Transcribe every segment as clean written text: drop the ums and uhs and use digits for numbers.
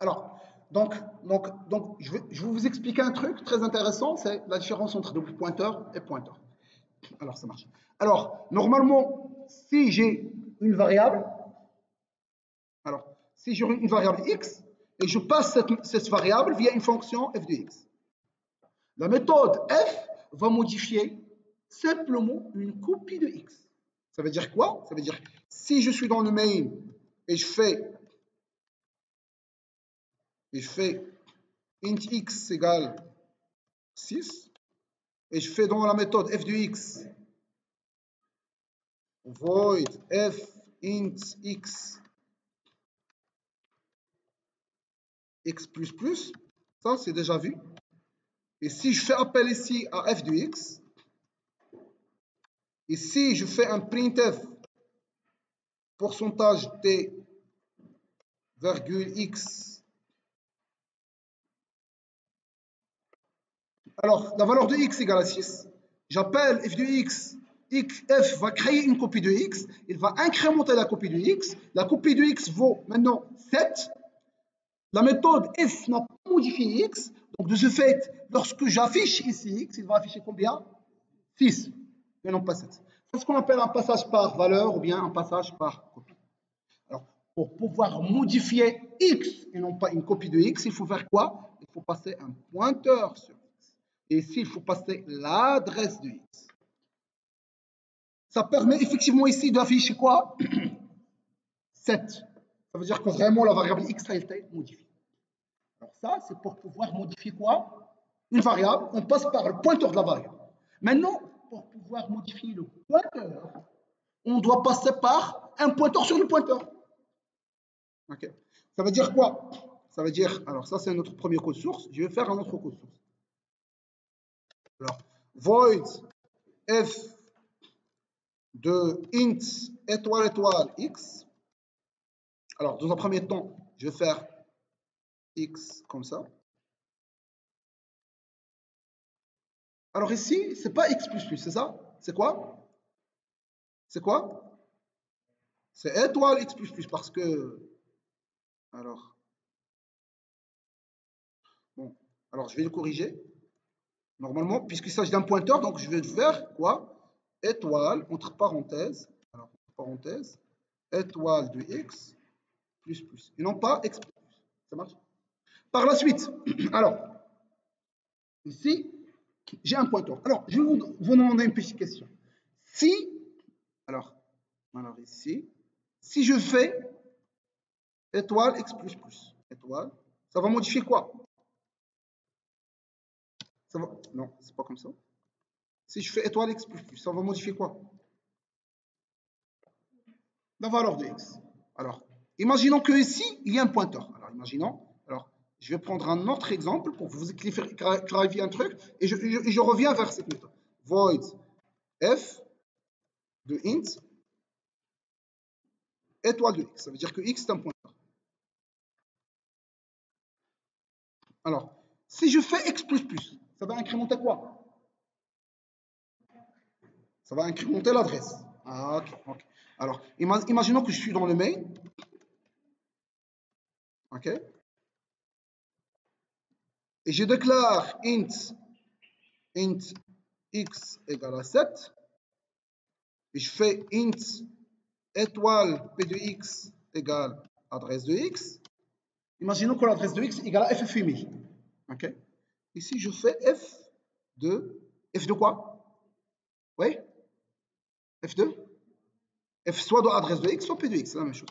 Alors, je vais vous expliquer un truc très intéressant, c'est la différence entre double pointeur et pointeur. Alors, ça marche. Alors, normalement, si j'ai une variable, si j'ai une variable x, et je passe cette variable via une fonction f de x, la méthode f va modifier simplement une copie de x. Ça veut dire quoi? Ça veut dire si je suis dans le main et je fais int x égale 6, et je fais dans la méthode f de x void f int x x++, ça c'est déjà vu. Et si je fais appel ici à f de x, et si je fais un printf pourcentage t virgule x, alors la valeur de x égale à 6, j'appelle f de x, f va créer une copie de x, il va incrémenter la copie de x, la copie de x vaut maintenant 7, la méthode f n'a pas modifié x, donc de ce fait, lorsque j'affiche ici x, il va afficher combien? 6, et non pas 7. C'est ce qu'on appelle un passage par valeur ou bien un passage par copie. Alors, pour pouvoir modifier x et non pas une copie de x, il faut faire quoi? Il faut passer un pointeur sur x. Et ici, il faut passer l'adresse de x. Ça permet effectivement ici d'afficher quoi? 7. Ça veut dire que vraiment la variable x a été modifiée. Alors ça, c'est pour pouvoir modifier quoi? Une variable, on passe par le pointeur de la variable. Maintenant, pour pouvoir modifier le pointeur, on doit passer par un pointeur sur le pointeur. Okay. Ça veut dire quoi? Ça veut dire, alors ça c'est notre premier code source, je vais faire un autre code source. Alors, void f de int étoile étoile x. Alors, dans un premier temps, je vais faire x comme ça. Alors ici, c'est pas x++, c'est ça? C'est quoi? C'est quoi? C'est étoile x++, parce que... Alors, bon, alors je vais le corriger. Normalement, puisqu'il s'agit d'un pointeur, donc je vais faire quoi? Étoile, entre parenthèses, alors, parenthèse, étoile de x, plus, plus. Et non pas x++. Ça marche? Par la suite, alors, ici, j'ai un pointeur. Alors, je vais vous demander une petite question. Si, alors ici, si je fais étoile x++, étoile, ça va modifier quoi? Ça va, non, c'est pas comme ça. Si je fais étoile x++, ça va modifier quoi? La valeur de x. Alors, imaginons que ici, il y a un pointeur. Alors, imaginons, alors, je vais prendre un autre exemple pour vous clarifier un truc et je reviens vers cette méthode. Void f de int étoile de x. Ça veut dire que x est un pointeur. Alors, si je fais x++, ça va incrémenter quoi? Ça va incrémenter l'adresse. Ah, ok. Alors, imaginons que je suis dans le main. Ok. Et je déclare int x égale à 7. Et je fais int étoile p de x égale adresse de x. Imaginons que l'adresse de x égale à f 8000. Ok. Ici, je fais f de quoi? Oui? f2? F soit dans l'adresse de x, soit p de x, c'est la même chose.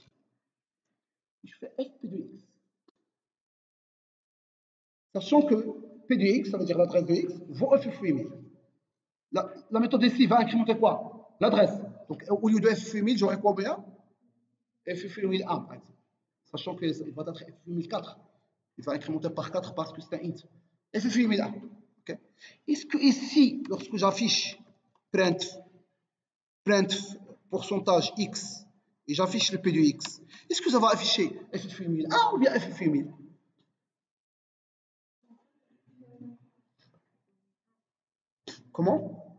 Je fais f p de x. Sachant que p de x, ça veut dire l'adresse de x, vaut f 8000. La méthode ici va incrémenter quoi? L'adresse. Donc, au lieu de f 8000, j'aurai combien? f 8001, par exemple. Sachant qu'il va être f 8004. Il va incrémenter par 4 parce que c'est un int. f 8001. Okay. Est-ce que ici, lorsque j'affiche print pourcentage x et j'affiche le p de x, est-ce que ça va afficher f 8001 ou bien f 8000? Comment?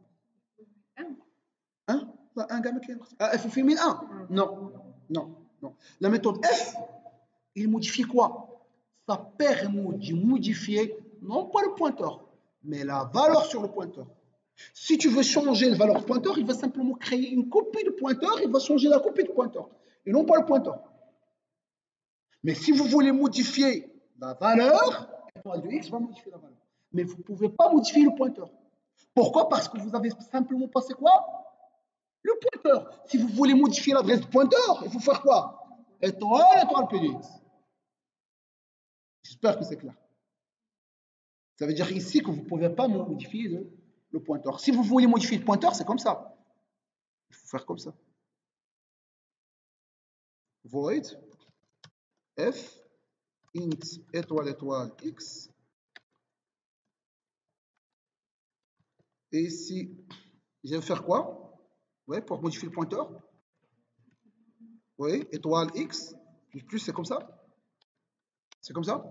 1 f 8001? Non. La méthode f, il modifie quoi? ça permet de modifier non pas le pointeur, mais la valeur sur le pointeur. Si tu veux changer la valeur pointeur, il va simplement créer une copie de pointeur, il va changer la copie de pointeur, et non pas le pointeur. Mais si vous voulez modifier la valeur, étoile de x va modifier la valeur. Mais vous ne pouvez pas modifier le pointeur. Pourquoi? Parce que vous avez simplement passé quoi? Le pointeur. Si vous voulez modifier l'adresse du pointeur, il faut faire quoi? Étoile P de x. J'espère que c'est clair. Ça veut dire ici que vous ne pouvez pas modifier le pointeur. Si vous voulez modifier le pointeur, c'est comme ça. Il faut faire comme ça. Void f int étoile x. Et ici, je vais faire quoi? Ouais, pour modifier le pointeur. Oui, étoile x. Plus, c'est comme ça. C'est comme ça.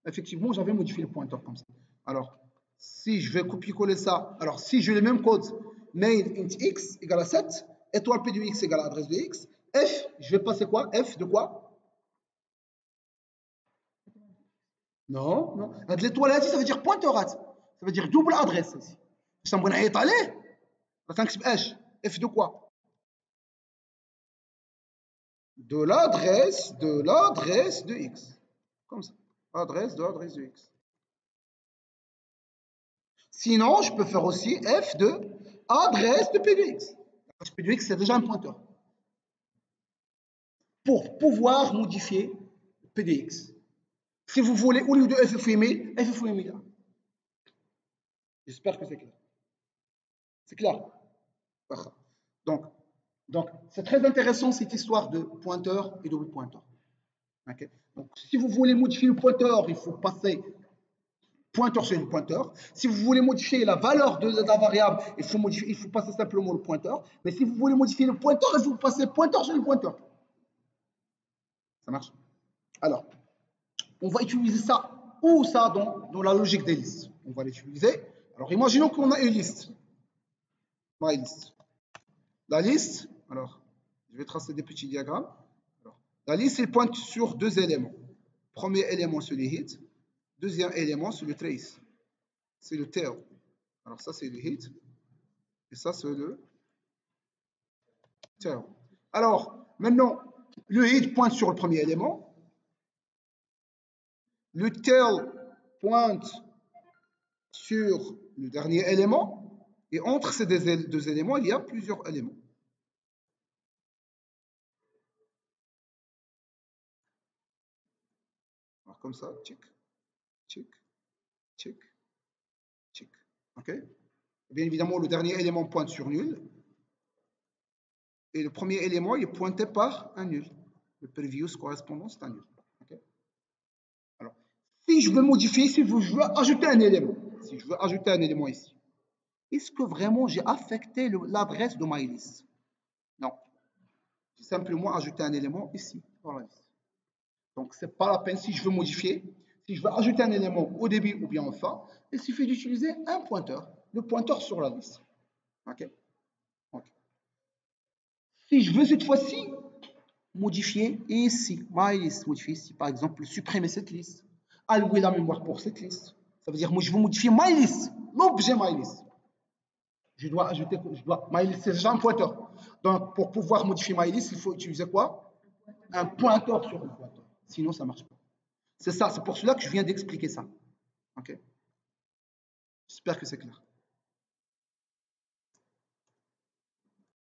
Effectivement, j'avais modifié le pointeur comme ça. Alors, si je vais copier-coller ça, alors si j'ai le même code, main int x égale à 7, étoile p de x égale à adresse de x, f, je vais passer quoi? F de quoi? Non, non. L'étoile ici, ça veut dire pointeur. Ça veut dire double adresse ici. Ça me donne aller. F de quoi? De l'adresse de x. Comme ça. Adresse de x. Sinon, je peux faire aussi f de adresse de p de x. P de x, c'est déjà un pointeur. Pour pouvoir modifier p de x. Si vous voulez, au lieu de f fouillé, f fouillé là. J'espère que c'est clair. C'est clair? Donc c'est très intéressant cette histoire de pointeur et double pointeur. Okay? Donc, si vous voulez modifier le pointeur, il faut passer pointeur sur le pointeur. Si vous voulez modifier la valeur de la variable, il faut passer simplement le pointeur. Mais si vous voulez modifier le pointeur, il faut passer pointeur sur le pointeur. Ça marche? Alors, on va utiliser ça ou ça dans la logique des listes. On va l'utiliser. Alors, imaginons qu'on a une liste. MyList. La liste, alors, je vais tracer des petits diagrammes. Alors, la liste, elle pointe sur deux éléments. Premier élément, c'est le hit. Deuxième élément, c'est le trace. C'est le tail. Alors, ça, c'est le hit. Et ça, c'est le tail. Alors, maintenant, le hit pointe sur le premier élément. Le tail pointe sur le dernier élément. Et entre ces deux éléments, il y a plusieurs éléments. Alors, comme ça, check, check, check, check. OK? Bien évidemment, le dernier élément pointe sur nul. Et le premier élément est pointé par un nul. Le previous correspondant, c'est un nul. Okay? Alors, si je veux modifier, si je veux ajouter un élément, si je veux ajouter un élément ici, est-ce que vraiment j'ai affecté l'adresse de MyList? Non. J'ai simplement ajouté un élément ici, dans la liste. Donc, ce n'est pas la peine si je veux modifier. Si je veux ajouter un élément au début ou bien en fin, il suffit d'utiliser un pointeur, le pointeur sur la liste. OK? Si je veux cette fois-ci modifier ici, MyList, modifier ici, par exemple, supprimer cette liste, allouer la mémoire pour cette liste. Ça veut dire moi je veux modifier MyList, l'objet MyList. Je dois ajouter, MyList c'est déjà un pointeur. Donc pour pouvoir modifier MyList, il faut utiliser quoi? Un pointeur sur le pointeur. Sinon ça ne marche pas. C'est ça, c'est pour cela que je viens d'expliquer ça. Ok? J'espère que c'est clair.